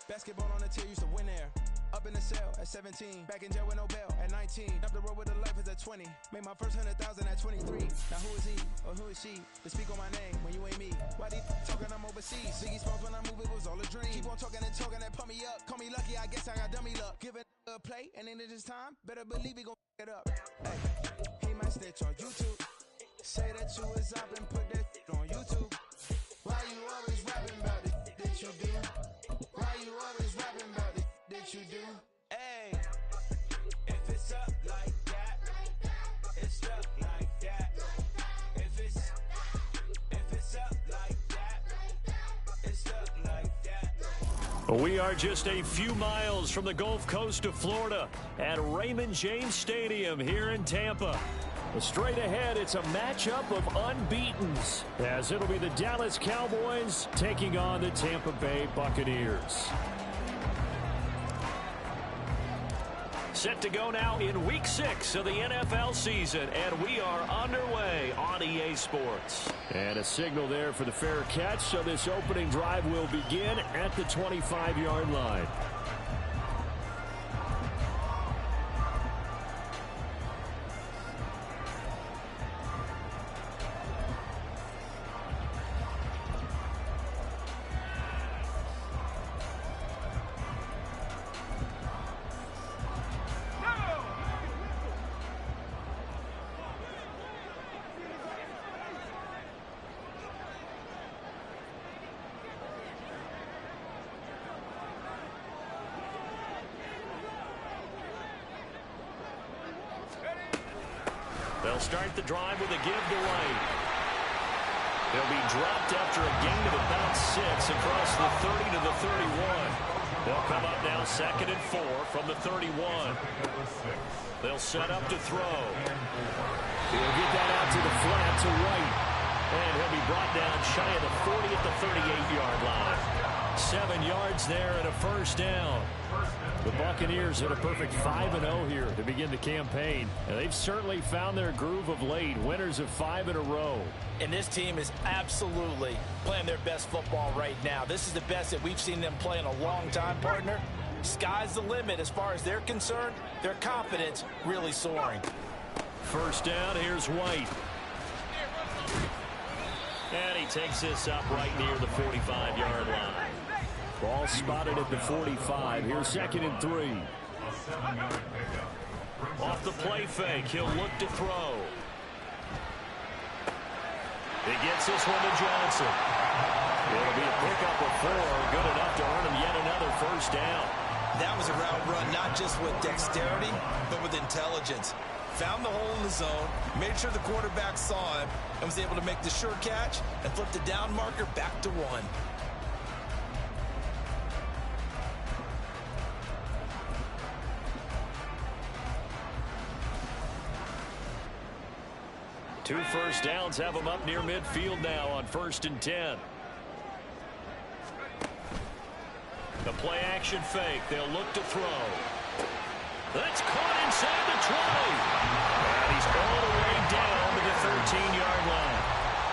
Basketball on the tier, used to win there. Up in the cell at 17, back in jail with no bail at 19. Up the road with the life is at 20. Made my first 100,000 at 23. Now who is he or who is she to speak on my name when you ain't me? Why they talking? I'm overseas. Ziggy Smalls when I move, it was all a dream. Keep on talking and pump me up. Call me lucky, I guess I got dummy luck. Give it a play and then it is time. Better believe he gon' it up. Hey, he might snitch on YouTube. Say that you was up and put that on YouTube. Why you always rapping about it that you do? Why you always rapping about it that you do? Hey, if it's up like that, it's stuck like that. If it's up like that, it's stuck like that. We are just a few miles from the Gulf Coast of Florida at Raymond James Stadium here in Tampa. Straight ahead, it's a matchup of unbeatens, as it'll be the Dallas Cowboys taking on the Tampa Bay Buccaneers. Set to go now in Week 6 of the NFL season, and we are underway on EA Sports. And a signal there for the fair catch, so this opening drive will begin at the 25-yard line. They'll start the drive with a give to White. They'll be dropped after a gain of about 6 across the 30 to the 31. They'll come up now 2nd and 4 from the 31. They'll set up to throw. He'll get that out to the flat to White. And he'll be brought down shy of the 40 at the 38-yard line. 7 yards there and a first down. The Buccaneers had a perfect 5-0 here to begin the campaign. And they've certainly found their groove of late, winners of 5 in a row. And this team is absolutely playing their best football right now. This is the best that we've seen them play in a long time, partner. Sky's the limit as far as they're concerned. Their confidence really soaring. First down, here's White. And he takes this up right near the 45-yard line. Ball spotted at the 45. Here's 2nd and 3. Off the play fake, he'll look to throw. He gets this one to Johnson. It'll be a pickup of 4, good enough to earn him yet another first down. That was a route run, not just with dexterity, but with intelligence. Found the hole in the zone, made sure the quarterback saw him, and was able to make the sure catch and flip the down marker back to 1. Two first downs have them up near midfield now on 1st and 10. The play action fake. They'll look to throw. That's caught inside the 20. And he's all the way down to the 13-yard line.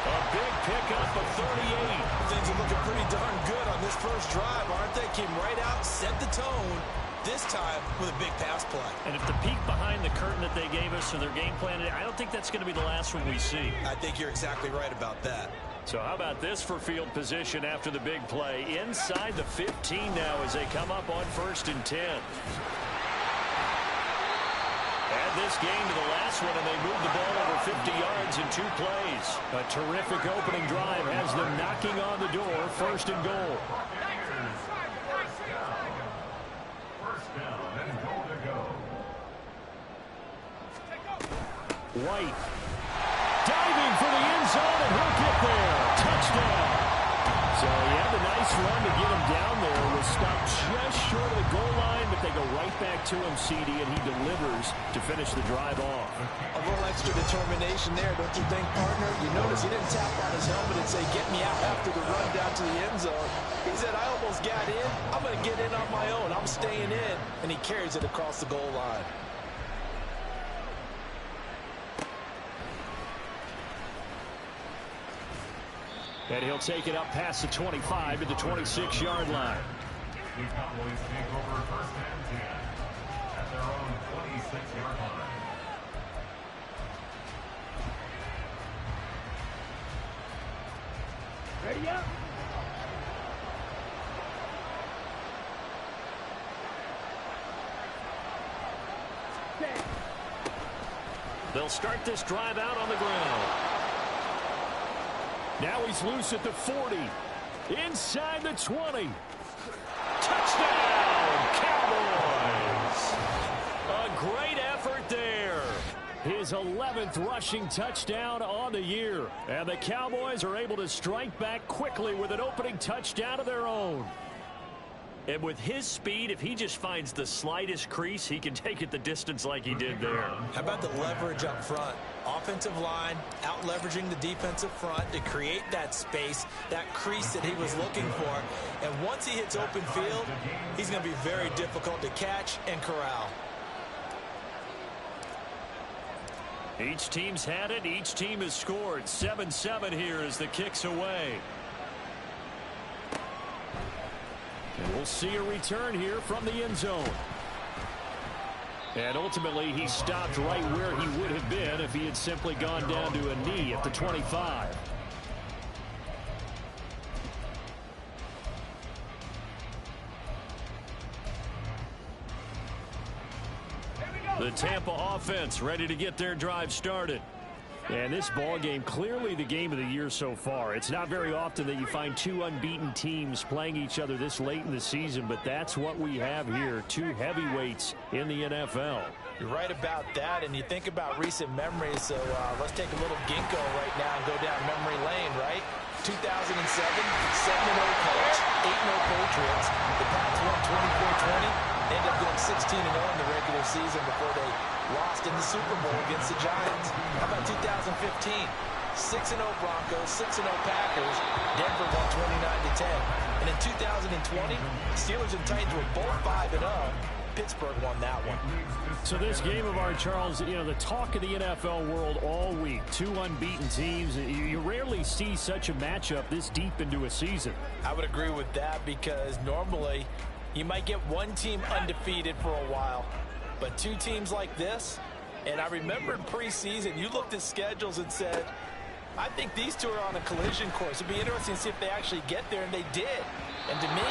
A big pickup of 38. Things are looking pretty darn good on this first drive, aren't they? Came right out, set the tone. This time with a big pass play. And if the peek behind the curtain that they gave us for their game plan, I don't think that's going to be the last one we see. I think you're exactly right about that. So how about this for field position after the big play? Inside the 15 now as they come up on 1st and 10. Add this game to the last one, and they move the ball over 50 yards in 2 plays. A terrific opening drive has them knocking on the door, 1st and goal. White diving for the end zone, and he'll get there. Touchdown. So he had a nice run to get him down there. Was stopped just short of the goal line, but they go right back to him, CD, and he delivers to finish the drive off. A little extra determination there, don't you think, partner? You notice he didn't tap on his helmet and say, get me out after the run down to the end zone. He said, I almost got in. I'm going to get in on my own. I'm staying in. And he carries it across the goal line. And he'll take it up past the 25 to the 26-yard line. The Cowboys take over first and 10 at their own 26-yard line. Ready up. They'll start this drive out on the ground. Now he's loose at the 40. Inside the 20. Touchdown, Cowboys! A great effort there. His 11th rushing touchdown on the year. And the Cowboys are able to strike back quickly with an opening touchdown of their own. And with his speed, if he just finds the slightest crease, he can take it the distance like he did there. How about the leverage up front? Offensive line out leveraging the defensive front to create that space, that crease that he was looking for. And once he hits open field, he's going to be very difficult to catch and corral. Each team's had it. Each team has scored. 7-7 here as the kick's away. And we'll see a return here from the end zone. And ultimately, he stopped right where he would have been if he had simply gone down to a knee at the 25. The Tampa offense ready to get their drive started. And this ball game, clearly the game of the year so far. It's not very often that you find two unbeaten teams playing each other this late in the season, but that's what we have here, two heavyweights in the NFL. You're right about that, and you think about recent memories, so let's take a little ginkgo right now and go down memory lane, right? 2007, 7-0 Colts, 8-0 Patriots. The Pats won 24-20. They ended up going 16-0 in the regular season before they lost in the Super Bowl against the Giants. How about 2015? 6-0 Broncos, 6-0 Packers. Denver won 29-10. And in 2020, Steelers and Titans were both 5-0. Pittsburgh won that one. So this game of ours, Charles, you know, the talk of the NFL world all week. Two unbeaten teams. You rarely see such a matchup this deep into a season. I would agree with that because normally you might get one team undefeated for a while, but two teams like this, and I remember in preseason, you looked at schedules and said, I think these two are on a collision course. It'd be interesting to see if they actually get there, and they did. And to me,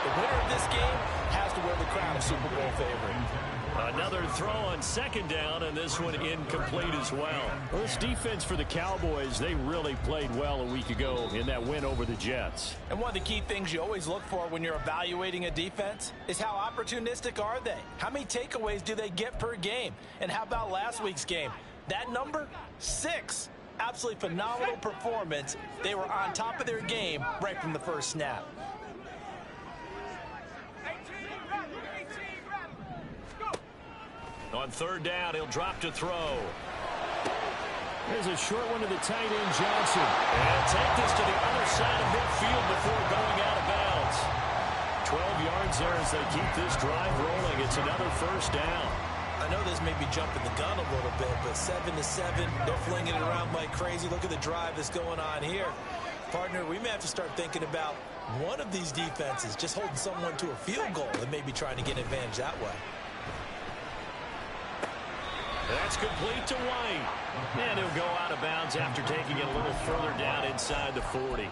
the winner of this game has to wear the crown of Super Bowl favorite. Another throw on second down, and this one incomplete as well. Well, this defense for the Cowboys, they really played well a week ago in that win over the Jets. And one of the key things you always look for when you're evaluating a defense is how opportunistic are they? How many takeaways do they get per game? And how about last week's game? That number, 6. Absolutely phenomenal performance. They were on top of their game right from the first snap. On third down, he'll drop to throw. There's a short one to the tight end, Johnson. And take this to the other side of midfield before going out of bounds. 12 yards there as they keep this drive rolling. It's another first down. I know this may be jumping the gun a little bit, but 7-7, they're flinging it around like crazy. Look at the drive that's going on here. Partner, we may have to start thinking about one of these defenses just holding someone to a field goal and maybe trying to get an advantage that way. That's complete to White. And he'll go out of bounds after taking it a little further down inside the 40.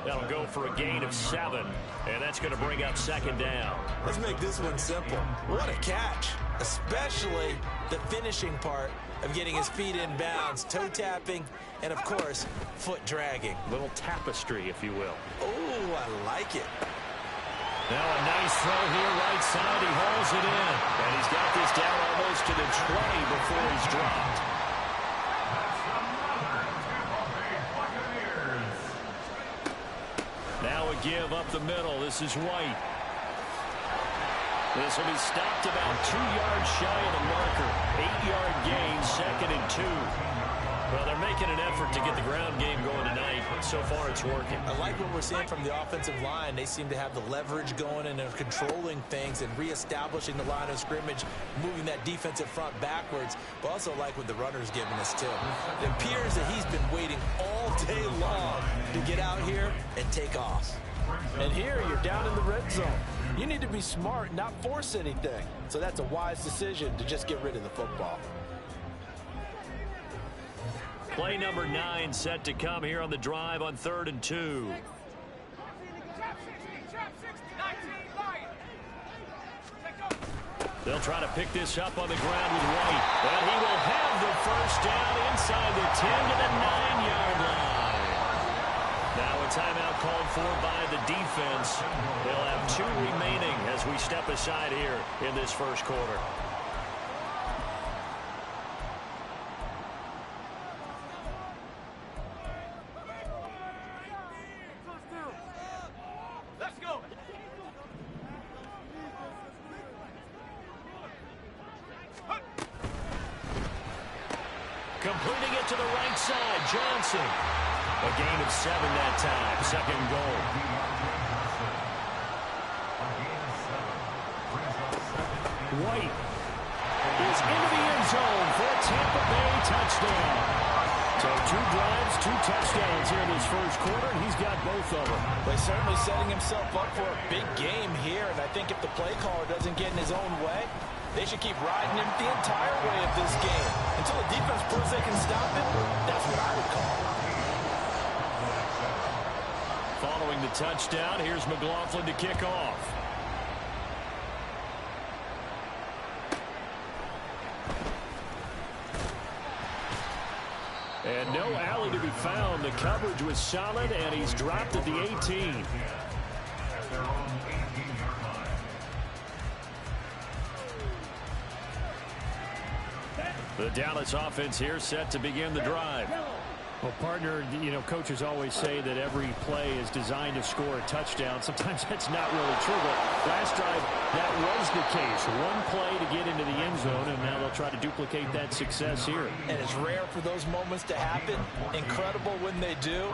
That'll go for a gain of 7. And that's going to bring up second down. Let's make this one simple. What a catch. Especially the finishing part of getting his feet in bounds, toe tapping, and of course, foot dragging. Little tapestry, if you will. Oh, I like it. Now a nice throw here, right side. He hauls it in. And he's got this down almost to the 20 before he's dropped. Now a give up the middle. This is White. This will be stopped about 2 yards shy of the marker. 8-yard gain, 2nd and 2. Well, they're making an effort to get the ground game going tonight. So far, it's working. I like what we're seeing from the offensive line. They seem to have the leverage going and are controlling things and reestablishing the line of scrimmage, moving that defensive front backwards. But also like what the runner's giving us, too. It appears that he's been waiting all day long to get out here and take off. And here you're down in the red zone. You need to be smart and not force anything. So that's a wise decision to just get rid of the football. Play number 9 set to come here on the drive on 3rd and 2. They'll try to pick this up on the ground with White. And he will have the first down inside the 10 to the 9-yard line. Now a timeout called for by the defense. They'll have 2 remaining as we step aside here in this first quarter. Completing it to the right side, Johnson. A gain of 7 that time, 2nd and goal. White is into the end zone for a Tampa Bay touchdown. So 2 drives, 2 touchdowns here in this first quarter, and he's got both of them. But he's certainly setting himself up for a big game here, and I think if the play caller doesn't get in his own way, they should keep riding him the entire way of this game. Until the defense proves they can stop him, that's what I would call. Following the touchdown, here's McLaughlin to kick off. And no alley to be found. The coverage was solid, and he's dropped at the 18. The Dallas offense here set to begin the drive. Well, partner, you know, coaches always say that every play is designed to score a touchdown. Sometimes that's not really true, but last drive, that was the case. 1 play to get into the end zone, and now they'll try to duplicate that success here. And it's rare for those moments to happen. Incredible when they do.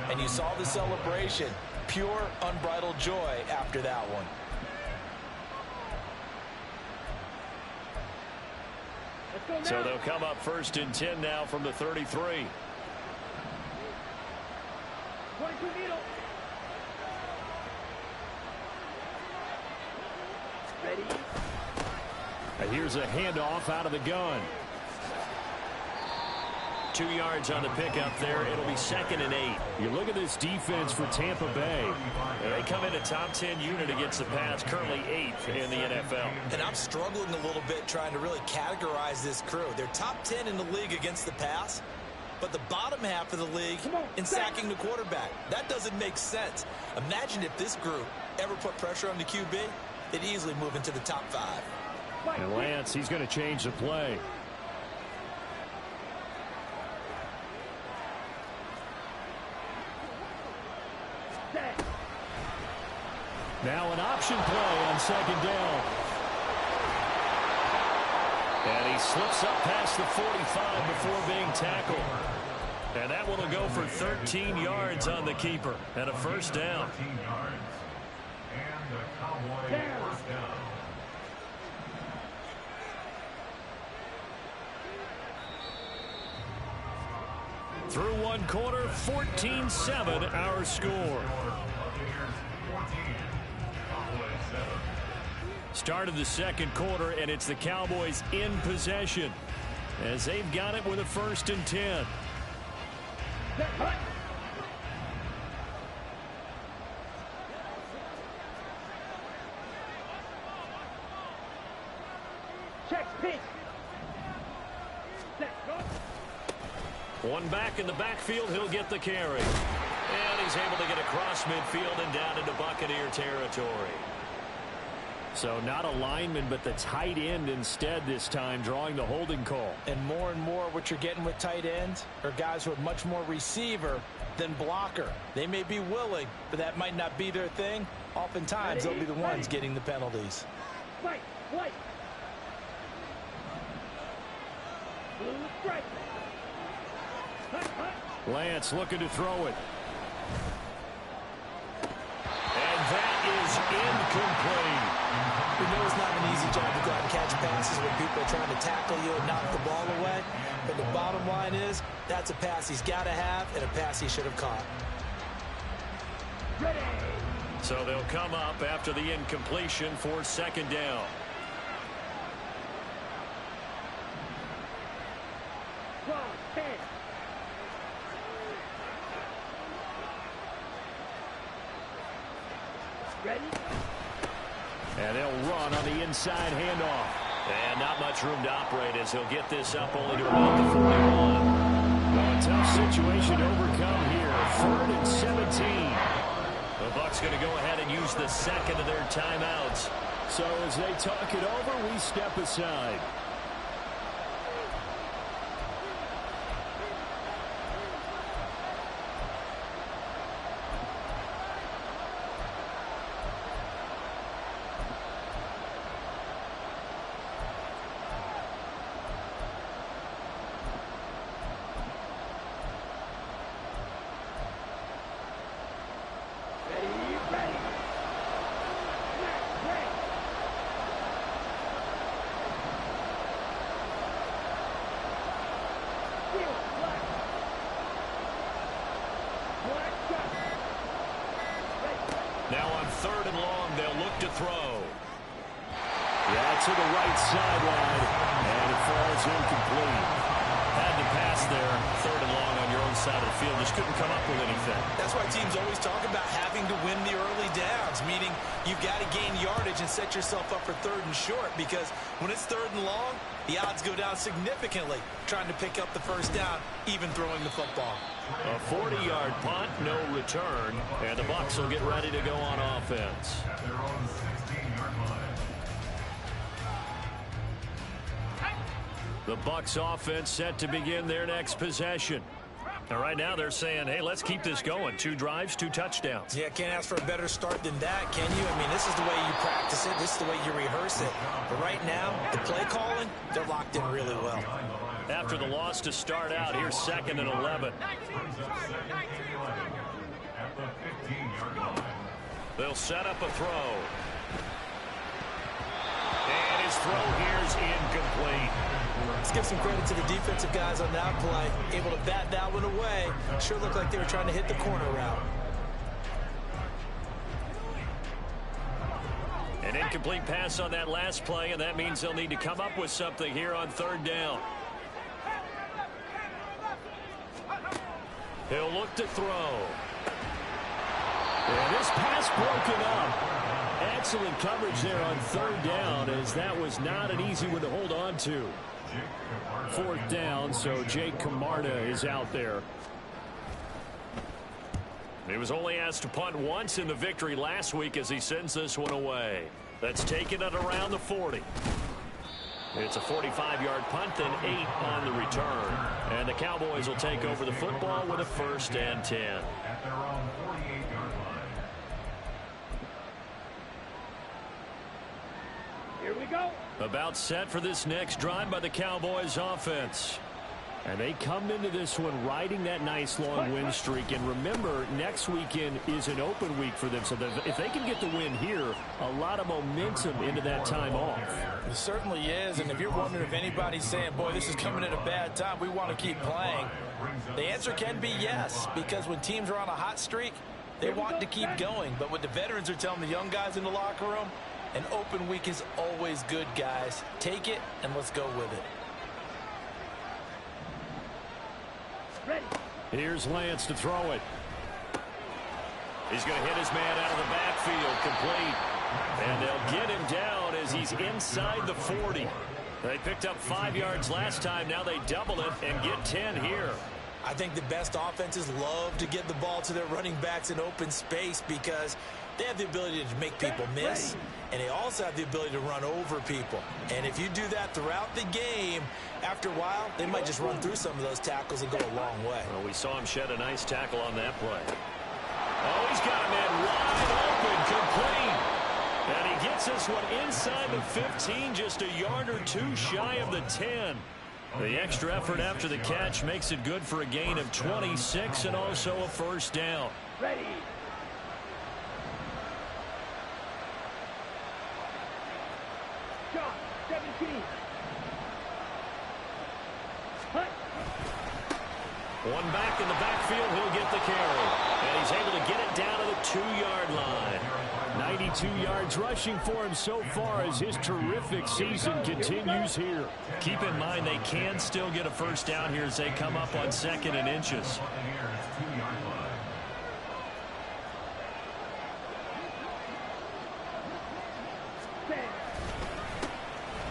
And you saw the celebration. Pure, unbridled joy after that one. So they'll come up 1st and 10 now from the 33. And here's a handoff out of the gun. 2 yards on the pickup there. It'll be 2nd and 8. You look at this defense for Tampa Bay. They come in a top 10 unit against the pass, currently 8th in the NFL. And I'm struggling a little bit trying to really categorize this crew. They're top 10 in the league against the pass, but the bottom half of the league in sacking the quarterback. That doesn't make sense. Imagine if this group ever put pressure on the QB, they'd easily move into the top 5. And Lance, he's going to change the play. Now an option play on 2nd down. And he slips up past the 45 before being tackled. And that one will go for 13 yards on the keeper and a first down. 13 yards. And the Cowboys first down. Through 1 quarter, 14-7 our score. Start of the 2nd quarter, and it's the Cowboys in possession as they've got it with a 1st and 10. One back in the backfield, he'll get the carry. And he's able to get across midfield and down into Buccaneer territory. So not a lineman, but the tight end instead this time, drawing the holding call. And more what you're getting with tight ends are guys who are much more receiver than blocker. They may be willing, but that might not be their thing. Oftentimes, they'll be the ones getting the penalties. Lance looking to throw it. And that is incomplete. We know it's not an easy job to go out and catch passes when people are trying to tackle you and knock the ball away. But the bottom line is, that's a pass he's got to have and a pass he should have caught. So they'll come up after the incompletion for second down. And they'll run on the inside handoff. And not much room to operate as he'll get this up only to about the 41. Well, a tough situation to overcome here. 3rd and 17. The Bucs going to go ahead and use the second of their timeouts. So as they talk it over, we step aside. Now on 3rd and long, they'll look to throw. Yeah, to the right sideline, and it falls incomplete. Had to pass there, 3rd and long on your own side of the field. Just couldn't come up with anything. That's why teams always talk about having to win the early downs, meaning you've got to gain yardage and set yourself up for 3rd and short, because when it's 3rd and long, the odds go down significantly trying to pick up the first down, even throwing the football. A 40-yard punt, no return, and the Bucs will get ready to go on offense. At their own 16-yard line. The Bucs offense set to begin their next possession. Now, right now they're saying, hey, let's keep this going. 2 drives, 2 touchdowns. Yeah, can't ask for a better start than that, can you? I mean, this is the way you practice it. This is the way you rehearse it. But right now, the play calling, they're locked in really well. After the loss to start out, here's 2nd and 11. At the 15-yard line. They'll set up a throw. And his throw here is incomplete. Let's give some credit to the defensive guys on that play. Able to bat that one away. Sure looked like they were trying to hit the corner route. An incomplete pass on that last play, and that means they'll need to come up with something here on 3rd down. He'll look to throw. And this pass broken up. Excellent coverage there on 3rd down, as that was not an easy one to hold on to. 4th down, so Jake Camarda is out there. He was only asked to punt once in the victory last week as he sends this one away. That's taken at around the 40. It's a 45-yard punt, then 8 on the return. And the Cowboys will take over the football with a 1st and 10. At their own 48-yard line. Here we go. About set for this next drive by the Cowboys offense. And they come into this one riding that nice long win streak. And remember, next weekend is an open week for them. So if they can get the win here, a lot of momentum into that time off. It certainly is. And if you're wondering if anybody's saying, boy, this is coming at a bad time, we want to keep playing, the answer can be yes. Because when teams are on a hot streak, they want to keep going. But what the veterans are telling the young guys in the locker room, an open week is always good, guys. Take it and let's go with it. Ready. Here's Lance to throw it. He's going to hit his man out of the backfield, complete. And they'll get him down as he's inside the 40. They picked up 5 yards last time. Now they double it and get 10 here. I think the best offenses love to get the ball to their running backs in open space because they have the ability to make people miss, and they also have the ability to run over people. And if you do that throughout the game, after a while, they might just run through some of those tackles and go a long way. Well, we saw him shed a nice tackle on that play. Oh, he's got a man wide open, complete. And he gets this one inside the 15, just a yard or 2 shy of the 10. The extra effort after the catch makes it good for a gain of 26 and also a 1st down. Ready. 14. Hut. One back in the backfield, he'll get the carry. And he's able to get it down to the 2-yard line. 92 yards rushing for him so far as his terrific season continues here. Keep in mind they can still get a first down here as they come up on 2nd and inches.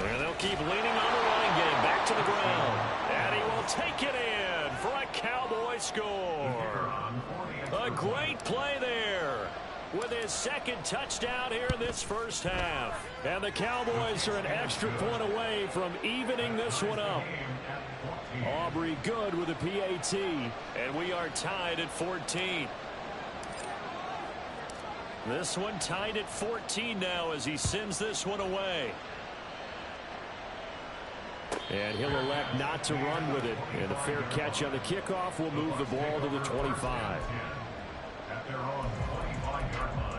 And they'll keep leaning on the running game. Back to the ground. And he will take it in for a Cowboy score. A great play there with his 2nd touchdown here in this first half. And the Cowboys are an extra point away from evening this one up. Aubrey good with a PAT. And we are tied at 14. This one tied at 14 now as he sends this one away. And he'll elect not to run with it. And a fair catch on the kickoff will move the ball to the 25. At their own 25-yard line.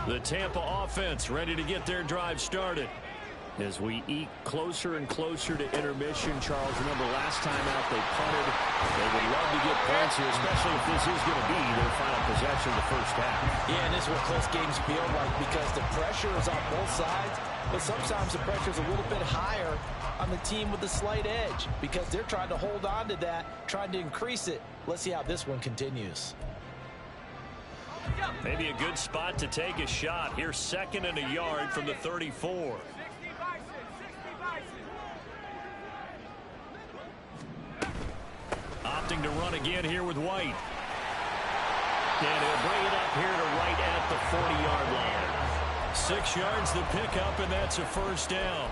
The Tampa offense ready to get their drive started. As we eke closer and closer to intermission, Charles, remember last time out they punted. They would love to get points here, especially if this is going to be their final possession of the first half. Yeah, and this is what close games feel like because the pressure is on both sides, but sometimes the pressure is a little bit higher on the team with the slight edge because they're trying to hold on to that, trying to increase it. Let's see how this one continues. Maybe a good spot to take a shot. Here's 2nd and a yard from the 34. Opting to run again here with White. And he'll bring it up here to right at the 40-yard line. 6 yards the pickup, and that's a first down.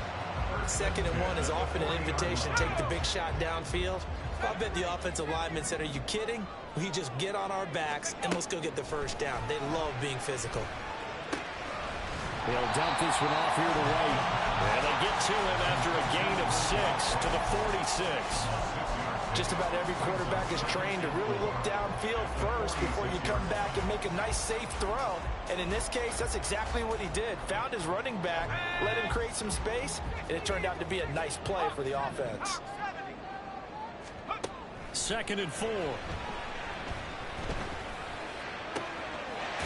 2nd and 1 is often an invitation to take the big shot downfield. I bet the offensive lineman said, are you kidding? We just get on our backs and let's go get the first down. They love being physical. They'll dump this one off here to White. And they get to him after a gain of 6 to the 46. Just about every quarterback is trained to really look downfield first before you come back and make a nice, safe throw. And in this case, that's exactly what he did. Found his running back, let him create some space, and it turned out to be a nice play for the offense. 2nd and 4.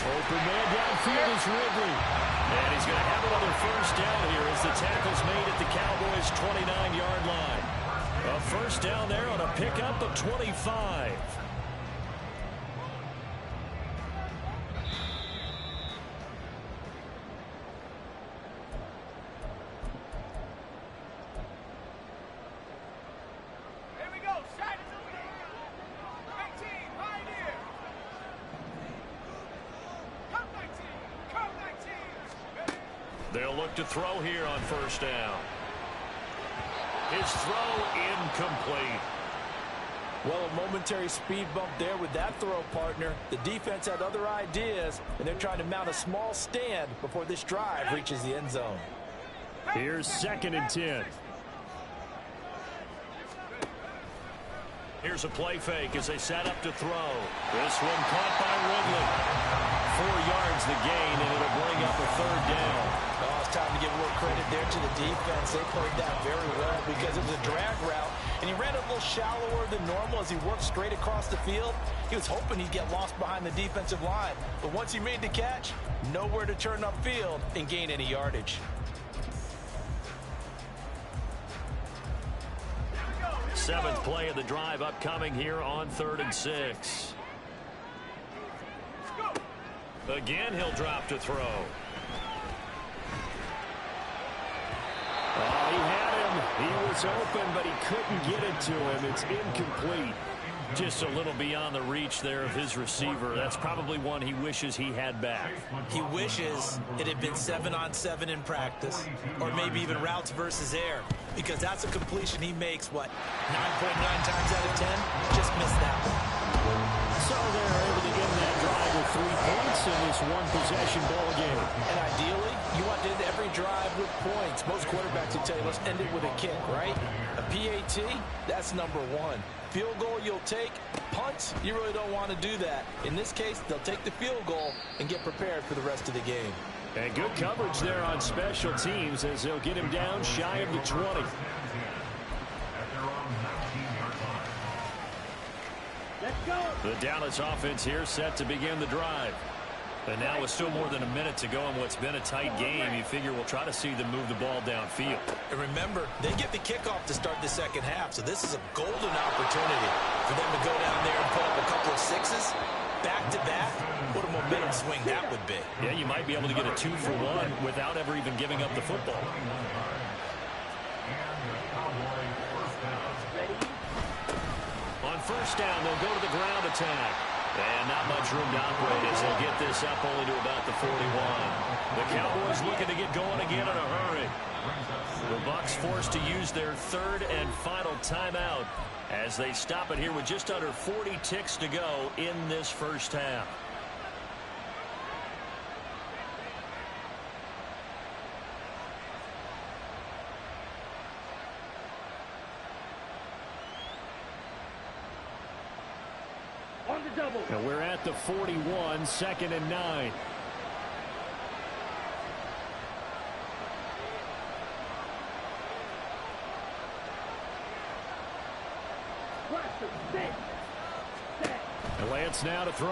Open man downfield is Ridley. And he's going to have another first down here as the tackle's made at the Cowboys' 29-yard line. A first down there on a pickup of 25. They'll look to throw here on first down. His throw incomplete. Well, a momentary speed bump there with that throw, partner. The defense had other ideas, and they're trying to mount a small stand before this drive reaches the end zone. Here's 2nd and 10. Here's a play fake as they set up to throw. This one caught by Ridley. 4 yards the gain, and it'll bring up a third down. Oh, it's time to give a little credit there to the defense. They played that very well because it was a drag route, and he ran a little shallower than normal as he worked straight across the field. He was hoping he'd get lost behind the defensive line, but once he made the catch, nowhere to turn upfield and gain any yardage. Seventh play of the drive upcoming here on 3rd and 6. Again, he'll drop to throw. Oh, he had him. He was open, but he couldn't get it to him. It's incomplete. Just a little beyond the reach there of his receiver. That's probably one he wishes he had back. He wishes it had been 7-on-7 in practice, or maybe even routes versus air, because that's a completion he makes, 9.9 times out of 10? Just missed that one. So they're able to get that drive with 3 points in this one-possession ball game. And ideally, you want to end every drive with points. Most quarterbacks will tell you, let's end it with a kick, right? A PAT, that's number 1. Field goal you'll take. Punts, you really don't want to do that. In this case, they'll take the field goal and get prepared for the rest of the game. And good coverage there on special teams as they'll get him down shy of the 20. Let's go. The Dallas offense here set to begin the drive. And now with still more than a minute to go in what's been a tight game, you figure we'll try to see them move the ball downfield. And remember, they get the kickoff to start the second half, so this is a golden opportunity for them to go down there and put up a couple of sixes back-to-back. What a momentum swing that would be. Yeah, you might be able to get a 2-for-1 without ever even giving up the football. On first down, they'll go to the ground attack. And not much room to operate as they'll get this up only to about the 41. The Cowboys looking to get going again in a hurry. The Bucs forced to use their third and final timeout as they stop it here with just under 40 ticks to go in this first half. On the double. Now we're at the 41, 2nd and 9. And Lance now to throw.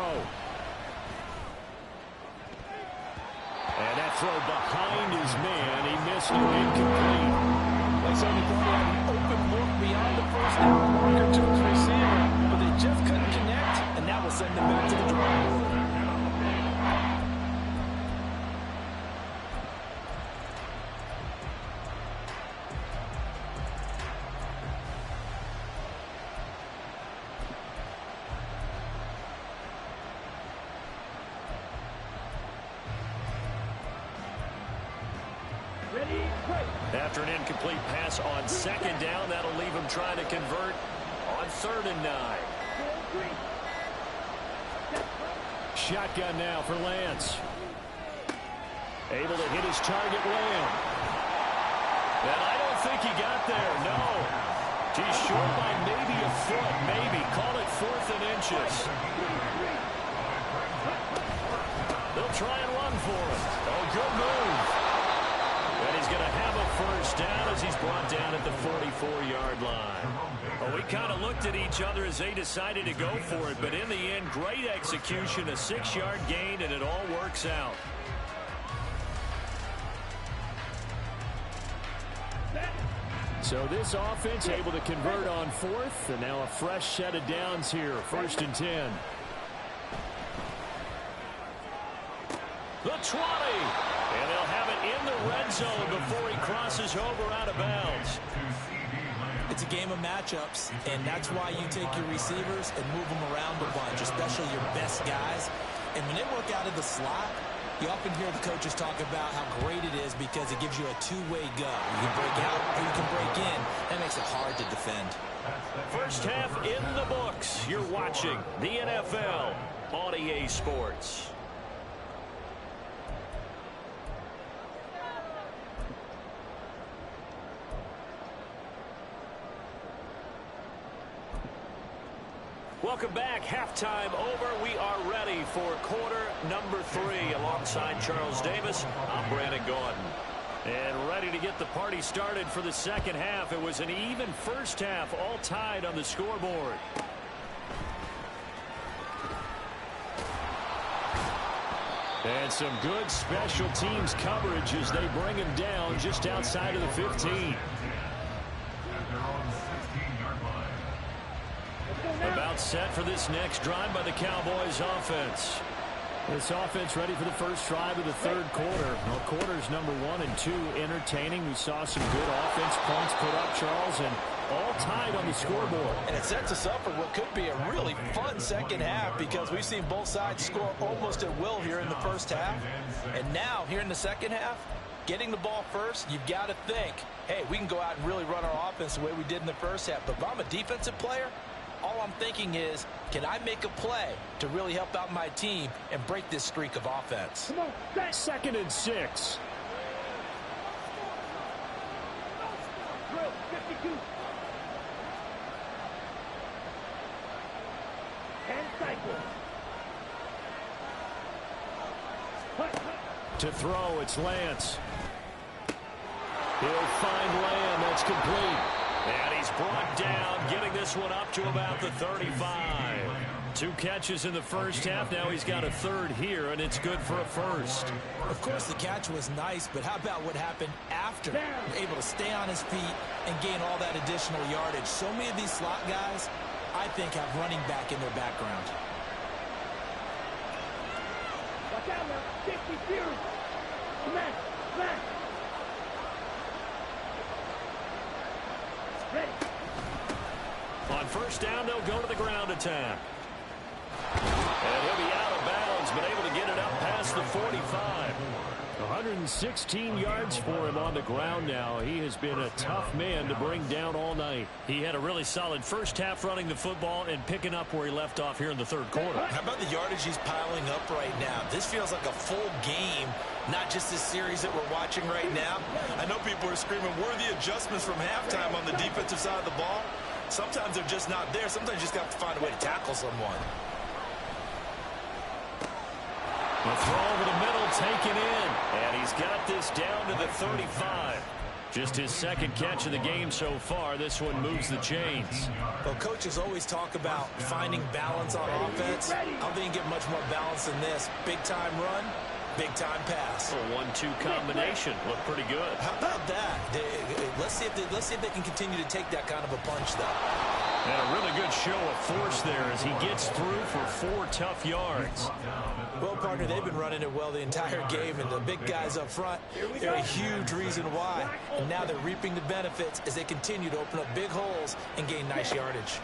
And that throw behind his man. He missed it, incomplete. They certainly thought he had an open look beyond the first down marker to his receiver, but they just couldn't connect, and that will send them back to the drawing board. After an incomplete pass on 2nd down, that'll leave him trying to convert on 3rd and 9. Shotgun now for Lance. Able to hit his target, Lamb. And I don't think he got there, no. He's short by maybe a foot, maybe. Call it 4th and inches. They'll try and run for him. Oh, good move. And he's going to have a first down as he's brought down at the 44-yard line. Well, we kind of looked at each other as they decided to go for it, but in the end, great execution, a 6-yard gain, and it all works out. So this offense able to convert on 4th, and now a fresh set of downs here, 1st and 10. The 20. And they'll have it in the red zone before he crosses over out of bounds. It's a game of matchups, and that's why you take your receivers and move them around a bunch, especially your best guys. And when they work out of the slot, you often hear the coaches talk about how great it is because it gives you a two-way go. You can break out or you can break in. That makes it hard to defend. First half in the books. You're watching the NFL on EA Sports. Welcome back. Halftime over. We are ready for quarter number 3. Alongside Charles Davis, I'm Brandon Gordon. And ready to get the party started for the second half. It was an even first half, all tied on the scoreboard. And some good special teams coverage as they bring him down just outside of the 15. About set for this next drive by the Cowboys offense. This offense ready for the first drive of the third quarter. Well, quarters number 1 and 2 entertaining. We saw some good offense points put up, Charles, and all tied on the scoreboard. And it sets us up for what could be a really fun second half because we've seen both sides score almost at will here in the first half. And now, here in the second half, getting the ball first, you've got to think, hey, we can go out and really run our offense the way we did in the first half. But if I'm a defensive player, all I'm thinking is, can I make a play to really help out my team and break this streak of offense? Come on, second and 6. drill, 52. 10 cycles. To throw, it's Lance. He'll find Lamb. That's complete. And he's brought down, getting this one up to about the 35. 2 catches in the first half. Now he's got a third here, and it's good for a first. Of course, the catch was nice, but how about what happened after? Able to stay on his feet and gain all that additional yardage. So many of these slot guys, I think, have running back in their background. Watch out now. 50 Fury. Smash. Smash. Ready. On first down, they'll go to the ground attack. And he'll be out of bounds, but able to get it up past the 45. 116 yards for him on the ground now. He has been a tough man to bring down all night. He had a really solid first half running the football and picking up where he left off here in the third quarter. How about the yardage he's piling up right now? This feels like a full game, not just this series that we're watching right now. I know people are screaming, where are the adjustments from halftime on the defensive side of the ball? Sometimes they're just not there. Sometimes you just got to find a way to tackle someone. The throw over the middle, taken in. And he's got this down to the 35. Just his second catch of the game so far. This one moves the chains. Well, coaches always talk about finding balance on offense. I don't think you get much more balance than this. Big-time run, big-time pass. A 1-2 combination. Looked pretty good. How about that? Let's see if they can continue to take that kind of a punch, though. And a really good show of force there as he gets through for 4 tough yards. Well, partner, they've been running it well the entire game, and the big guys up front, they're a huge reason why. And now they're reaping the benefits as they continue to open up big holes and gain nice yardage.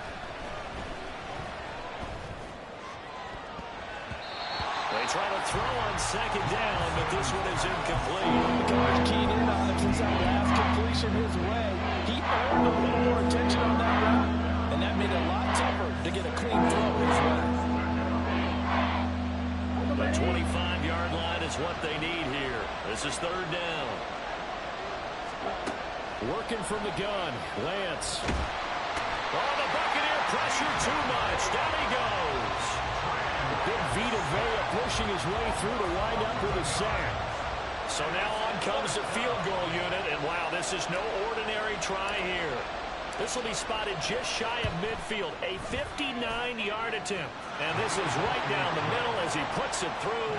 They try to throw on second down, but this one is incomplete. Coach keyed in on him since that last completion his way. He earned a little more attention on that route, and that made it a lot tougher to get a clean throw his way. The 25-yard line is what they need here. This is third down. Working from the gun, Lance. Oh, the Buccaneer pressure too much. Down he goes. Big Vita Vea pushing his way through to wind up with a sack. So now on comes the field goal unit, and wow, this is no ordinary try here. This will be spotted just shy of midfield, a 59-yard attempt. And this is right down the middle as he puts it through.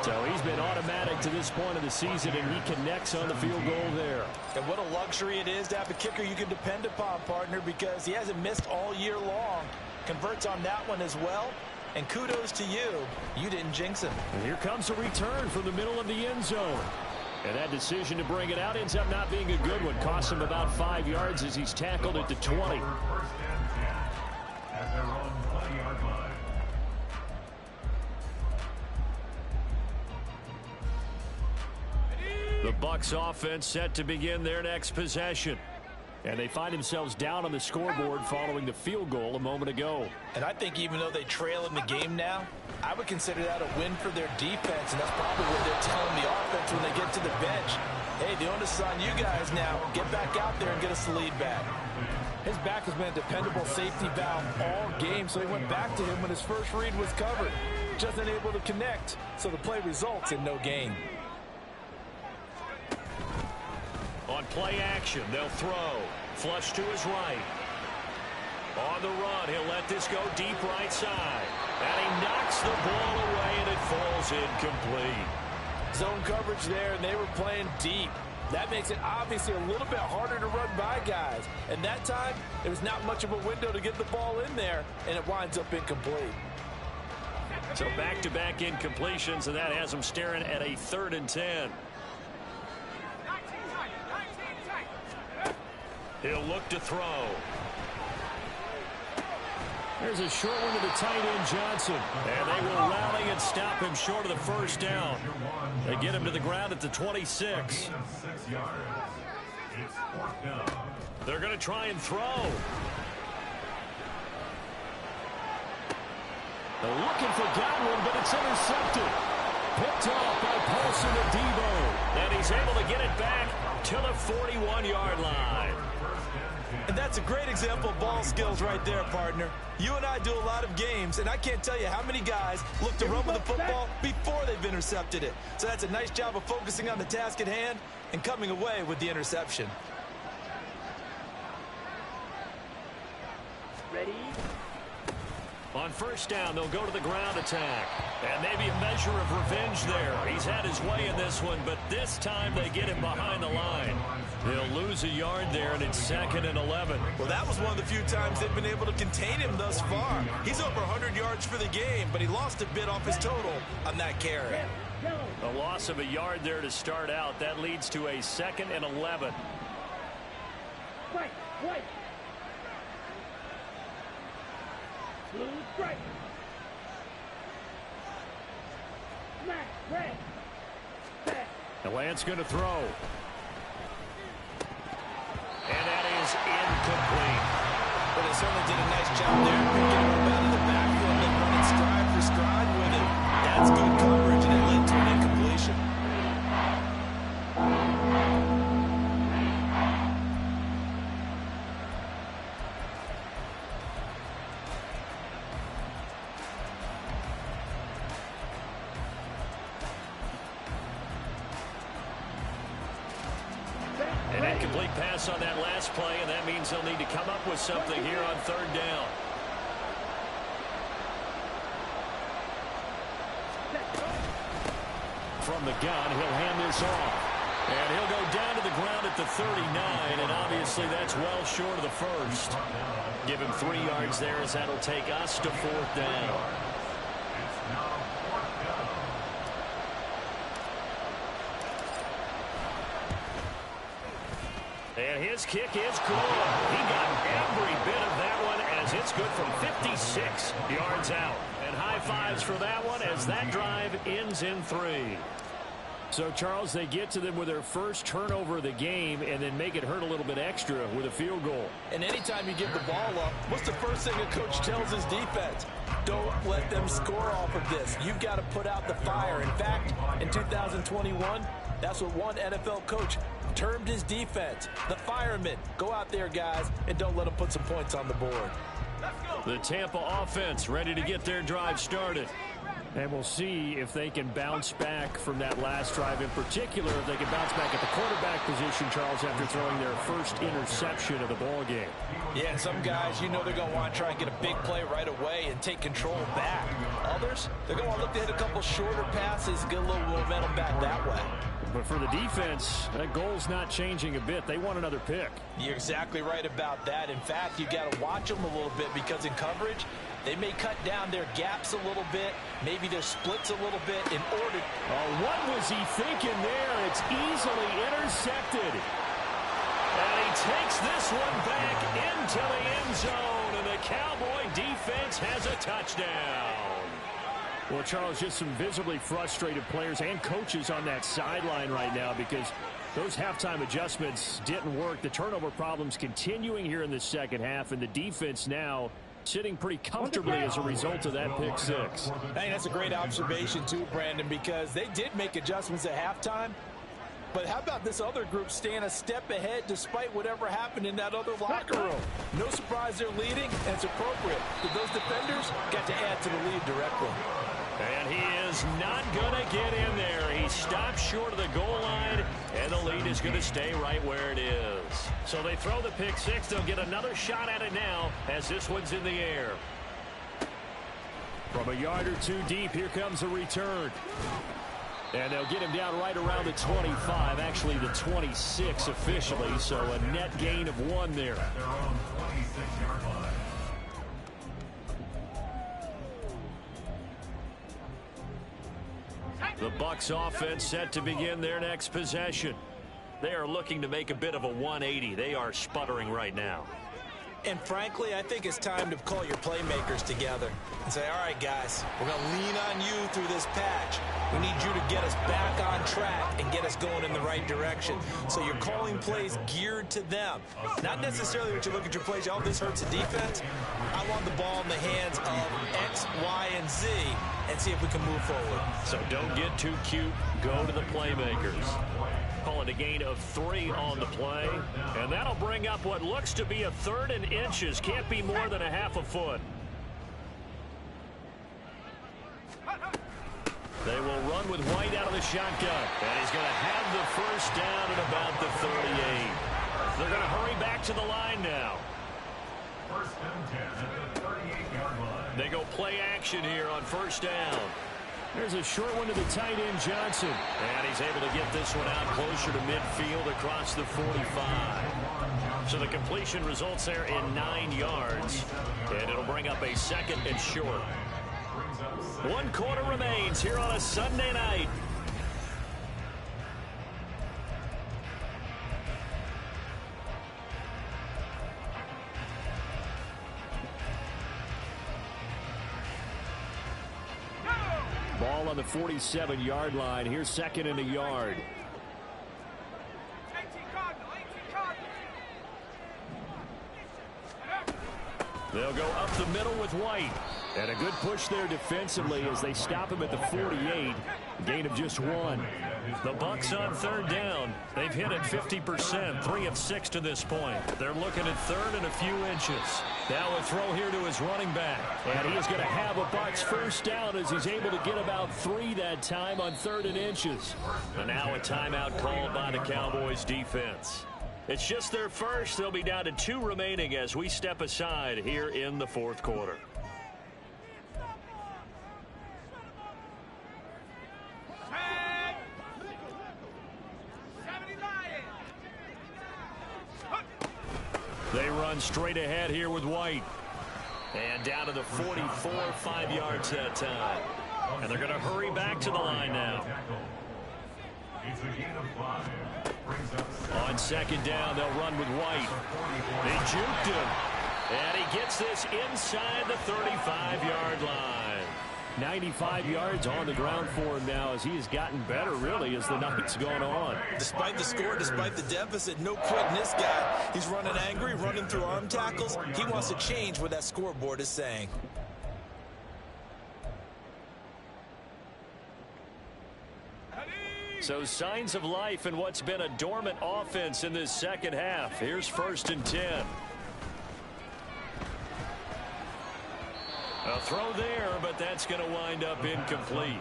So he's been automatic to this point of the season, and he connects on the field goal there. And what a luxury it is to have a kicker you can depend upon, partner, because he hasn't missed all year long. Converts on that one as well. And kudos to you. You didn't jinx him. And here comes a return from the middle of the end zone. And that decision to bring it out ends up not being a good one. Costs him about 5 yards as he's tackled at the 20. First and 10 at their own 20-yard line. The Bucs offense set to begin their next possession. And they find themselves down on the scoreboard following the field goal a moment ago. And I think even though they trail in the game now, I would consider that a win for their defense, and that's probably what they're telling the offense when they get to the bench. Hey, the onus is on you guys now. Get back out there and get us the lead back. His back has been a dependable safety valve all game, so he went back to him when his first read was covered. Just unable to connect, so the play results in no gain. On play action, they'll throw. Flush to his right. On the run, he'll let this go deep right side. And he knocks the ball away, and it falls incomplete. Zone coverage there, and they were playing deep. That makes it obviously a little bit harder to run by guys. And that time, there was not much of a window to get the ball in there, and it winds up incomplete. So back-to-back incompletions, and that has them staring at a 3rd and 10. He'll look to throw. There's a short one to the tight end, Johnson. And they will rally and stop him short of the first down. They get him to the ground at the 26. They're going to try and throw. They're looking for Godwin, but it's intercepted. Picked off by Paulson Adebo. And he's able to get it back to the 41-yard line. And that's a great example of ball skills right there, partner. You and I do a lot of games, and I can't tell you how many guys look to run with the football before they've intercepted it. So that's a nice job of focusing on the task at hand and coming away with the interception. Ready? On first down, they'll go to the ground attack. And maybe a measure of revenge there. He's had his way in this one, but this time they get him behind the line. They'll lose a yard there, and it's 2nd and 11. Well, that was one of the few times they've been able to contain him thus far. He's over 100 yards for the game, but he lost a bit off his total on that carry. A loss of a yard there to start out. That leads to a 2nd and 11. Strike, white. Blue strike. Smack, red. Set. The Lance going to throw. And that is incomplete. But they certainly did a nice job there, picking him up out of the backfield and running stride for stride with him. That's good coverage, and it led to an incompletion. An incomplete pass on that last play, and that means they'll need to come up with something here on 3rd down. From the gun, he'll hand this off. And he'll go down to the ground at the 39, and obviously that's well short of the first. Give him 3 yards there, as that'll take us to 4th down. And his kick is good. He got every bit of that one, as it's good from 56 yards out. And high fives for that one, as that drive ends in 3. So, Charles, they get to them with their first turnover of the game and then make it hurt a little bit extra with a field goal. And anytime you give the ball up, what's the first thing a coach tells his defense? Don't let them score off of this. You've got to put out the fire. In fact, in 2021, that's what one NFL coach termed his defense, the firemen. Go out there, guys, and don't let them put some points on the board. The Tampa offense ready to get their drive started. And we'll see if they can bounce back from that last drive, in particular, if they can bounce back at the quarterback position, Charles, after throwing their first interception of the ball game. Yeah, and some guys, you know they're going to want to try and get a big play right away and take control back. Others, they're going to look to hit a couple shorter passes, get a little momentum back that way. But for the defense, that goal's not changing a bit. They want another pick. You're exactly right about that. In fact, you got to watch them a little bit, because in coverage, they may cut down their gaps a little bit, maybe their splits a little bit in order. Oh, what was he thinking there? It's easily intercepted. And he takes this one back into the end zone, and the Cowboy defense has a touchdown. Well, Charles, just some visibly frustrated players and coaches on that sideline right now, because those halftime adjustments didn't work. The turnover problems continuing here in the second half, and the defense now sitting pretty comfortably as a result of that pick six. I think that's a great observation too, Brandon, because they did make adjustments at halftime. But how about this other group staying a step ahead despite whatever happened in that other locker room? No surprise they're leading, and it's appropriate that those defenders got to add to the lead directly. And he is not going to get in there. He stops short of the goal line, and the lead is going to stay right where it is. So they throw the pick six. They'll get another shot at it now as this one's in the air. From a yard or two deep, here comes a return. And they'll get him down right around the 25, actually the 26 officially, so a net gain of 1 there. The Bucs offense set to begin their next possession. They are looking to make a bit of a 180. They are sputtering right now. And frankly, I think it's time to call your playmakers together and say, all right, guys, we're going to lean on you through this patch. We need you to get us back on track and get us going in the right direction. So you're calling plays geared to them. Not necessarily what you look at your plays, oh, this hurts the defense. I want the ball in the hands of X, Y, and Z and see if we can move forward. So don't get too cute. Go to the playmakers. Call it a gain of 3 on the play. And that'll bring up what looks to be a 3rd and inches. Can't be more than a half a foot. They will run with White out of the shotgun. And he's going to have the first down at about the 38. They're going to hurry back to the line now. First and 10 at the 38-yard line. They go play action here on first down. There's a short one to the tight end, Johnson. And he's able to get this one out closer to midfield across the 45. So the completion results there in 9 yards. And it'll bring up a 2nd and short. 1 quarter remains here on a Sunday night. Ball on the 47-yard line. Here's 2nd and a yard. They'll go up the middle with White. And a good push there defensively as they stop him at the 48. Gain of just 1. The Bucs on 3rd down. They've hit it 50%, 3 of 6 to this point. They're looking at 3rd and a few inches. Now a throw here to his running back. And he is going to have a Bucs first down as he's able to get about 3 that time on 3rd and inches. And now a timeout called by the Cowboys defense. It's just their first. They'll be down to 2 remaining as we step aside here in the 4th quarter. They run straight ahead here with White. And down to the 44, 5 yards that time. And they're going to hurry back to the line now. It's a gain of 5. On 2nd down, they'll run with White. They juked him. And he gets this inside the 35-yard line. 95 yards on the ground for him now as he has gotten better, really, as the night's gone on. Despite the score, despite the deficit, no quitting this guy. He's running angry, running through arm tackles. He wants to change what that scoreboard is saying. So signs of life in what's been a dormant offense in this 2nd half. Here's 1st and 10. A throw there, but that's going to wind up incomplete.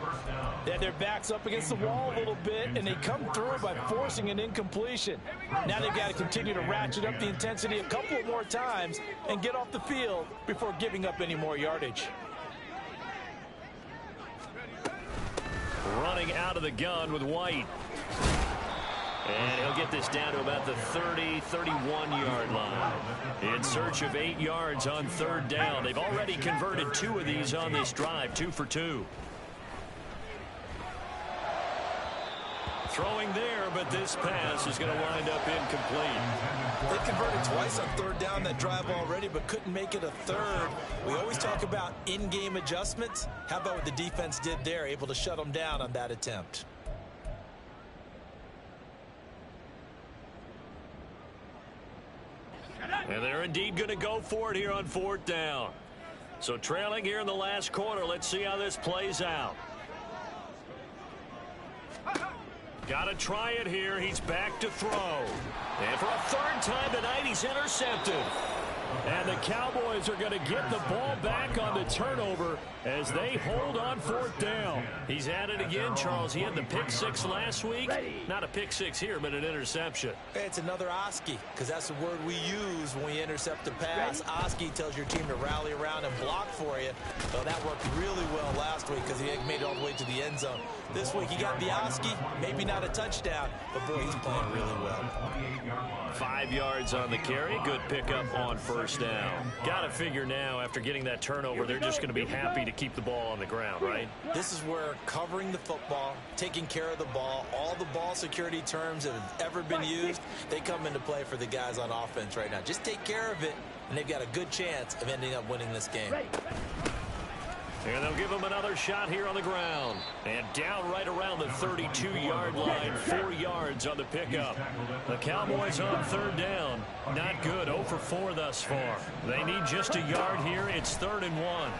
Yeah, their back's up against the wall a little bit, and they come through by forcing an incompletion. Now they've got to continue to ratchet up the intensity a couple of more times and get off the field before giving up any more yardage. Running out of the gun with White. And he'll get this down to about the 30, 31-yard line. In search of 8 yards on 3rd down. They've already converted 2 of these on this drive, 2 for 2. Throwing there, but this pass is going to wind up incomplete. They converted twice on 3rd down that drive already, but couldn't make it a 3rd. We always talk about in-game adjustments. How about what the defense did there, able to shut them down on that attempt? And they're indeed going to go for it here on 4th down. So trailing here in the last quarter. Let's see how this plays out. Got to try it here. He's back to throw. And for a 3rd time tonight, he's intercepted. And the Cowboys are going to get the ball back on the turnover as they hold on 4th down. He's at it again, Charles. He had the pick 6 last week. Not a pick 6 here, but an interception. It's another Oski, because that's the word we use when we intercept a pass. Oski tells your team to rally around and block for you. So that worked really well last week because he made it all the way to the end zone. This week he got the Oski, maybe not a touchdown, but boy, he's playing really well. 5 yards on the carry. Good pickup on 1st first down. Got to figure now, after getting that turnover, they're just going to be happy to keep the ball on the ground, right? This is where covering the football, taking care of the ball, all the ball security terms that have ever been used, they come into play for the guys on offense right now. Just take care of it, and they've got a good chance of ending up winning this game. And they'll give him another shot here on the ground. And down right around the 32-yard line, 4 yards on the pickup. The Cowboys on third down. Not good, 0 for 4 thus far. They need just a yard here. It's 3rd and 1.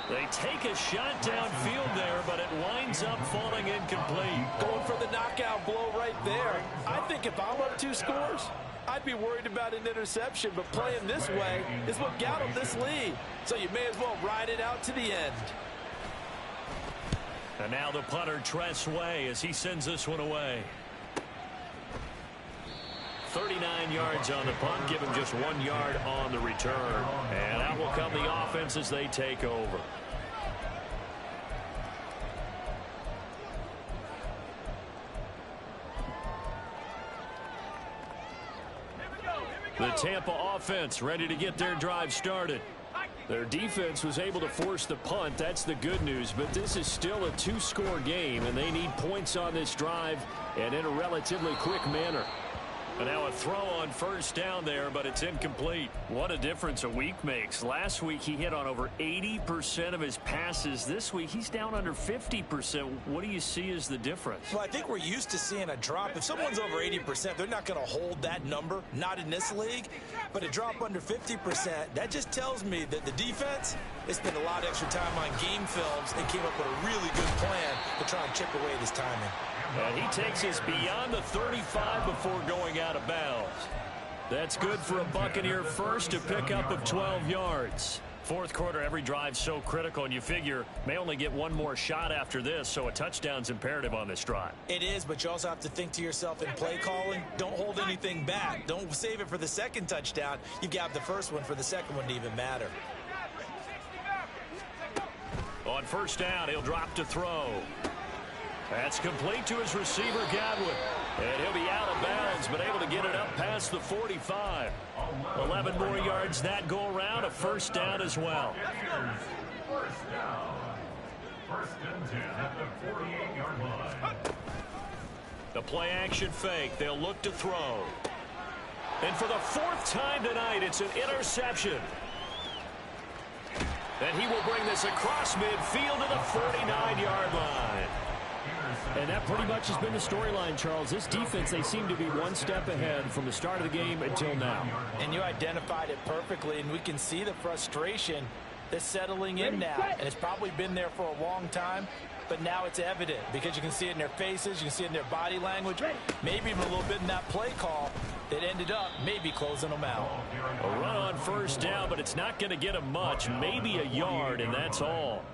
They take a shot downfield there, but it winds up falling incomplete. Going for the knockout blow right there. I think if I'm up 2 scores, I'd be worried about an interception, but playing this way is what got them this lead. So you may as well ride it out to the end. And now the punter, Tress Way, as he sends this one away. 39 yards on the punt, give him just 1 yard on the return. And out will come the offense as they take over. The Tampa offense ready to get their drive started. Their defense was able to force the punt. That's the good news. But this is still a 2-score game, and they need points on this drive and in a relatively quick manner. And now a throw on first down there, but it's incomplete. What a difference a week makes. Last week he hit on over 80% of his passes. This week he's down under 50%. What do you see as the difference? Well, I think we're used to seeing a drop. If someone's over 80%, they're not going to hold that number, not in this league. But a drop under 50%, that just tells me that the defense, they spent a lot of extra time on game films and came up with a really good plan to try and chip away this timing. And he takes us beyond the 35 before going out of bounds. That's good for a Buccaneer first, a pickup of 12 yards. Fourth quarter, every drive so critical, and you figure may only get one more shot after this, so a touchdown's imperative on this drive. It is, but you also have to think to yourself in play calling, don't hold anything back. Don't save it for the second touchdown. You got the first one for the second one to even matter. On first down, he'll drop to throw. That's complete to his receiver, Godwin. And he'll be out of bounds, but able to get it up past the 45. 11 more yards that go around, a first down as well. First down. 1st and 10 at the 48-yard line. The play action fake. They'll look to throw. And for the 4th time tonight, it's an interception. And he will bring this across midfield to the 49-yard line. And that pretty much has been the storyline, Charles. This defense, they seem to be one step ahead from the start of the game until now. And you identified it perfectly, and we can see the frustration that's settling in now. And it's probably been there for a long time, but now it's evident because you can see it in their faces, you can see it in their body language, maybe even a little bit in that play call that ended up maybe closing them out. A run on first down, but it's not going to get them much, maybe a yard, and that's all.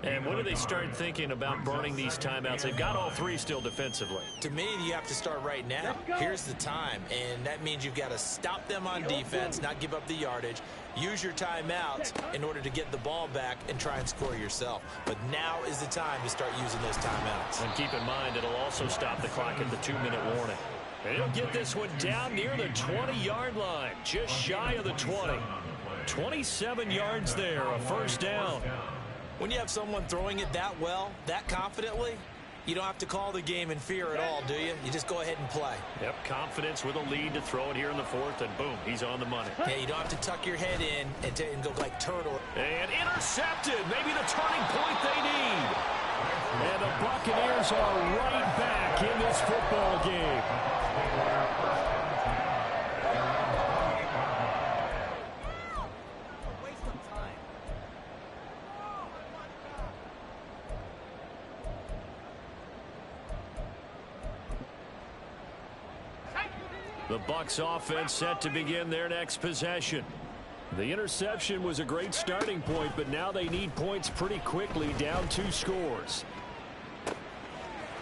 And when do they start thinking about burning these timeouts? They've got all 3 still defensively. To me, you have to start right now. Here's the time, and that means you've got to stop them on defense, not give up the yardage. Use your timeouts in order to get the ball back and try and score yourself. But now is the time to start using those timeouts. And keep in mind, it'll also stop the clock at the 2-minute warning. And he'll get this one down near the 20-yard line, just shy of the 20. 27 yards there, a first down. When you have someone throwing it that well, that confidently, you don't have to call the game in fear at all, do you? You just go ahead and play. Yep, confidence with a lead to throw it here in the 4th, and boom, he's on the money. Yeah, you don't have to tuck your head in and go like turtle. And intercepted, maybe the turning point they need. And the Buccaneers are right back in this football game. The Bucs offense set to begin their next possession. The interception was a great starting point, but now they need points pretty quickly, down 2 scores.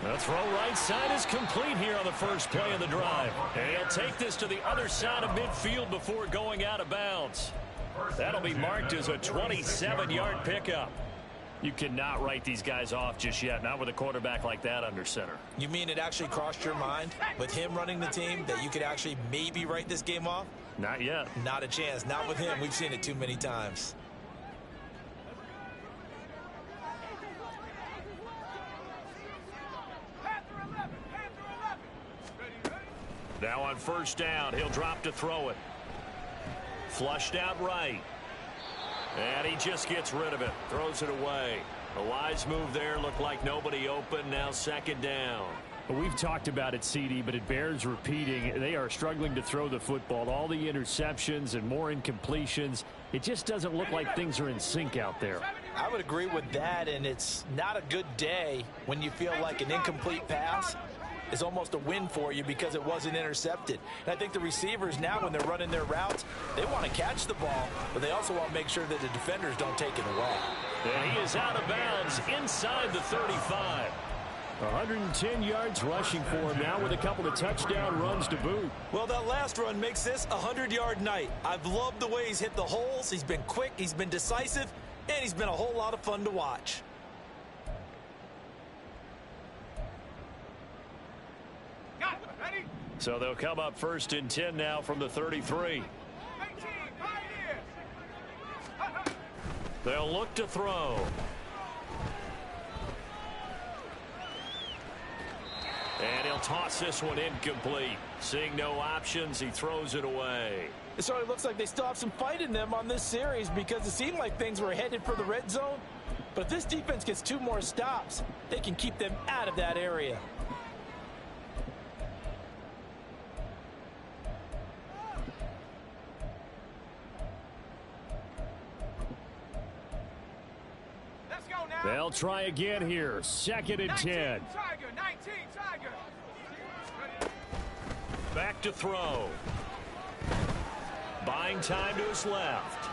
The throw right side is complete here on the first play of the drive. And he'll take this to the other side of midfield before going out of bounds. That'll be marked as a 27-yard pickup. You cannot write these guys off just yet, not with a quarterback like that under center. You mean it actually crossed your mind with him running the team that you could actually maybe write this game off? Not yet. Not a chance. Not with him. We've seen it too many times. Now on first down, he'll drop to throw it. Flushed out right. And he just gets rid of it. Throws it away. A wise move there. Looked like nobody open. Now second down. We've talked about it, CD, but it bears repeating. They are struggling to throw the football. All the interceptions and more incompletions. It just doesn't look like things are in sync out there. I would agree with that, and it's not a good day when you feel like an incomplete pass is almost a win for you because it wasn't intercepted. And I think the receivers now, when they're running their routes, they want to catch the ball, but they also want to make sure that the defenders don't take it away. And he is out of bounds inside the 35. 110 yards rushing for him now with a couple of touchdown runs to boot. Well, that last run makes this a 100-yard night. I've loved the way he's hit the holes. He's been quick, he's been decisive, and he's been a whole lot of fun to watch. So they'll come up first and 10 now from the 33. They'll look to throw. And he'll toss this one incomplete. Seeing no options, he throws it away. It sort of looks like they still have some fight in them on this series because it seemed like things were headed for the red zone. But if this defense gets 2 more stops, they can keep them out of that area. They'll try again here. Second and 10. Back to throw. Buying time to his left.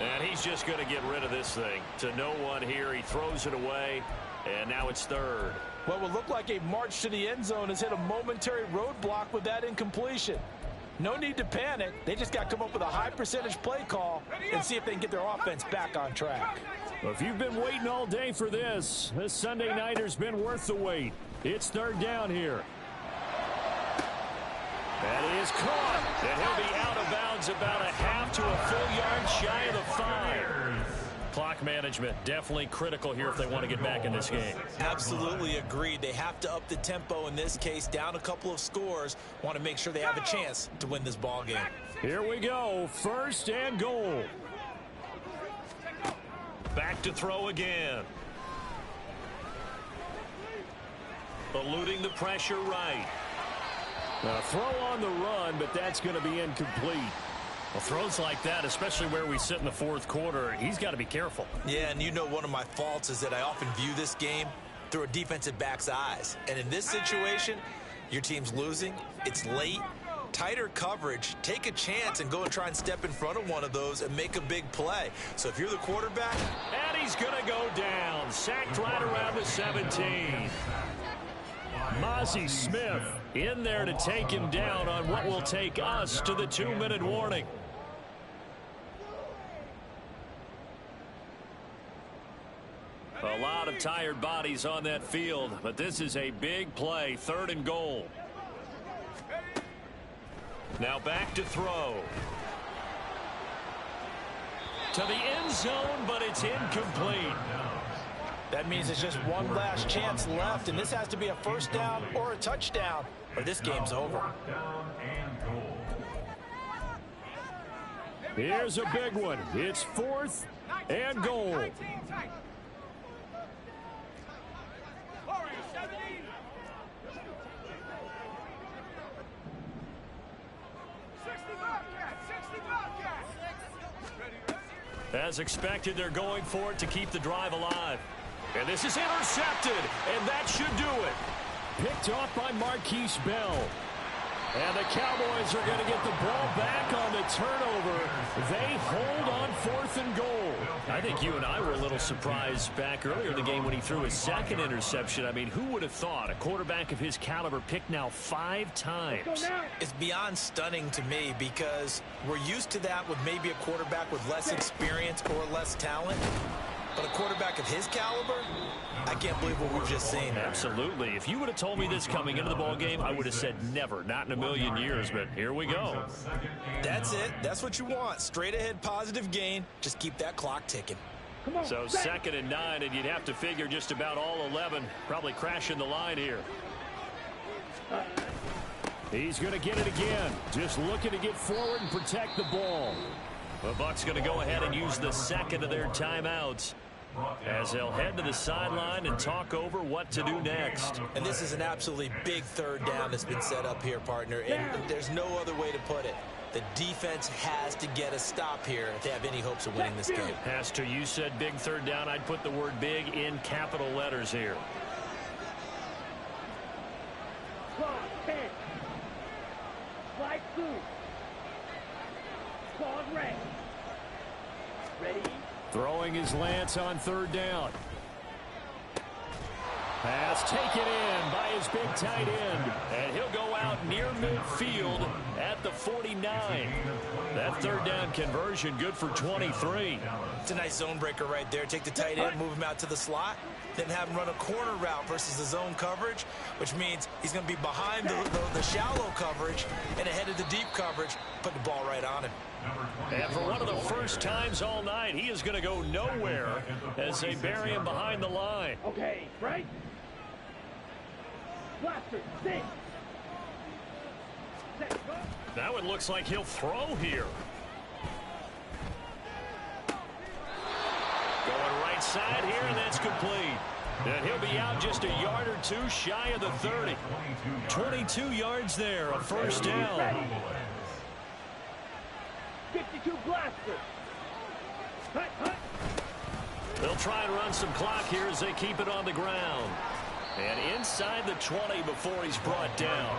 And he's just going to get rid of this thing. To no one here. He throws it away. And now it's third. What would look like a march to the end zone has hit a momentary roadblock with that incompletion. No need to panic. They just got to come up with a high percentage play call and see if they can get their offense back on track. Well, if you've been waiting all day for this Sunday nighter's been worth the wait. It's third down here. That is caught. And he'll be out of bounds about a half to a full yard shy of the 5. Clock management definitely critical here if they want to get back in this game. Absolutely agreed. They have to up the tempo in this case, down a couple of scores. Want to make sure they have a chance to win this ball game. Here we go. First and goal. Back to throw again. Eluding the pressure right. A throw on the run, but that's going to be incomplete. Well, throws like that, especially where we sit in the fourth quarter, he's got to be careful. Yeah, and you know one of my faults is that I often view this game through a defensive back's eyes. And in this situation, your team's losing, it's late, tighter coverage, take a chance and go and try and step in front of one of those and make a big play. So if you're the quarterback... And he's going to go down, sacked right around the 17. Mozzie Smith in there to take him down on what will take us to the 2-minute warning. A lot of tired bodies on that field, but this is a big play, third and goal. Now back to throw. To the end zone, but it's incomplete. That means there's just one last chance left, and this has to be a first down or a touchdown, or this game's over. Here's a big one. It's fourth and goal. As expected, they're going for it to keep the drive alive. And this is intercepted, and that should do it. Picked off by Marquise Bell. And the Cowboys are going to get the ball back on the turnover. They hold on fourth and goal. I think you and I were a little surprised back earlier in the game when he threw his second interception. I mean, who would have thought a quarterback of his caliber picked now 5 times? It's beyond stunning to me because we're used to that with maybe a quarterback with less experience or less talent. But a quarterback of his caliber, I can't believe what we've just seen. Absolutely. If you would have told me this coming into the ball game, I would have said never, not in a million years, but here we go. That's it. That's what you want. Straight ahead positive gain. Just keep that clock ticking. So 2nd and 9, and you'd have to figure just about all 11 probably crashing the line here. He's going to get it again. Just looking to get forward and protect the ball. The Bucs going to go ahead and use the second of their timeouts as they'll head to the sideline and talk over what to do next. And this is an absolutely big 3rd down that's been set up here, partner. And there's no other way to put it. The defense has to get a stop here if they have any hopes of winning this game. Pastor, you said big 3rd down. I'd put the word big in capital letters here. Slide through. Pause red. Ready? Throwing his Lance on 3rd down. Pass taken in by his big tight end. And he'll go out near midfield at the 49. That 3rd down conversion good for 23. It's a nice zone breaker right there. Take the tight end, move him out to the slot, then have him run a corner route versus the zone coverage, which means he's going to be behind the shallow coverage and ahead of the deep coverage. Put the ball right on him. And for one of the first times all night, he is going to go nowhere as they bury him behind the line. Okay, right? Blaster, sit. Set, go. That one looks like he'll throw here. Going right side here, and that's complete. And he'll be out just a yard or two shy of the 30. 22 yards there, a 1st down. 52 blaster. Hut, hut. They'll try and run some clock here as they keep it on the ground. And inside the 20 before he's brought down.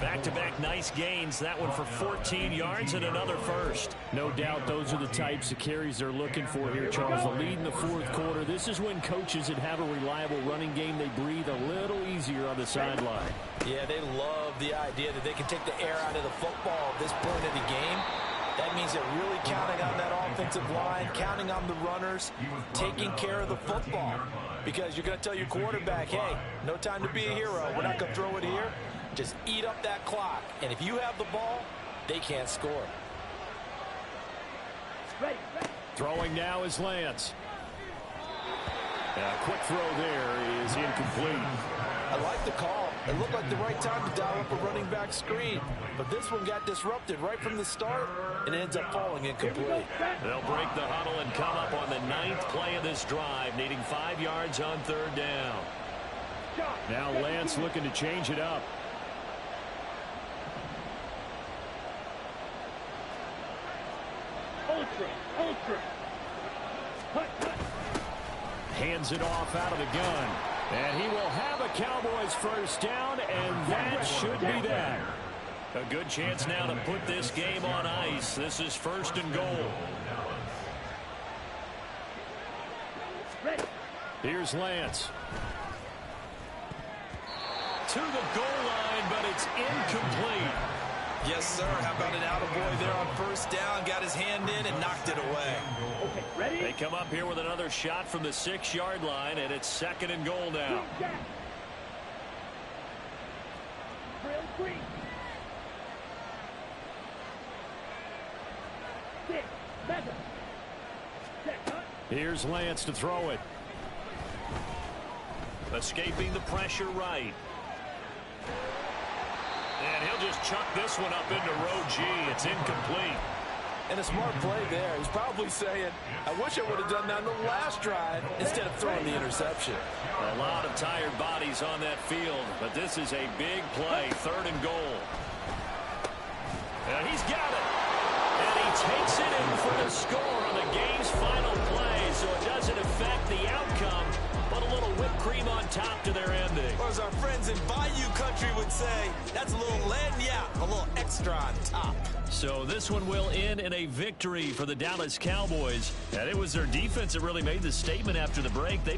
Back-to-back nice gains. That one for 14 yards and another 1st. No doubt those are the types of carries they're looking for here, Charles. The lead in the 4th quarter. This is when coaches that have a reliable running game, they breathe a little easier on the sideline. Yeah, they love the idea that they can take the air out of the football at this point of the game. That means they're really counting on that offensive line, counting on the runners, taking care of the football. Because you're going to tell your quarterback, hey, no time to be a hero. We're not going to throw it here. Just eat up that clock. And if you have the ball, they can't score. Ready, ready. Throwing now is Lance. A quick throw there is incomplete. I like the call. It looked like the right time to dial up a running back screen. But this one got disrupted right from the start and ends up falling incomplete. They'll break the huddle and come up on the 9th play of this drive, needing 5 yards on 3rd down. Now Lance looking to change it up. Ultra. Hut, hut. Hands it off out of the gun. And he will have a Cowboys 1st down, and that should be that. A good chance now to put this game on ice. This is 1st and goal. Ready. Here's Lance. To the goal line, but it's incomplete. Yes, sir. How about an attaboy there on 1st down? Got his hand in and knocked it away. Okay, ready? They come up here with another shot from the 6-yard line, and it's 2nd and goal now. Drill 3. 6. Mega. Set, hut. Here's Lance to throw it. Escaping the pressure right. And he'll just chuck this one up into row G. It's incomplete. And a smart play there. He's probably saying, I wish I would have done that on the last drive instead of throwing the interception. A lot of tired bodies on that field, but this is a big play. 3rd and goal. And he's got it. And he takes it in for the score on the game's final play, so it doesn't affect the outcome, but a little whipped cream on top to their ending. Or as our friends in Bayou Country would say, that's a little lagniappe, a little extra on top. So this one will end in a victory for the Dallas Cowboys. And it was their defense that really made the statement after the break. They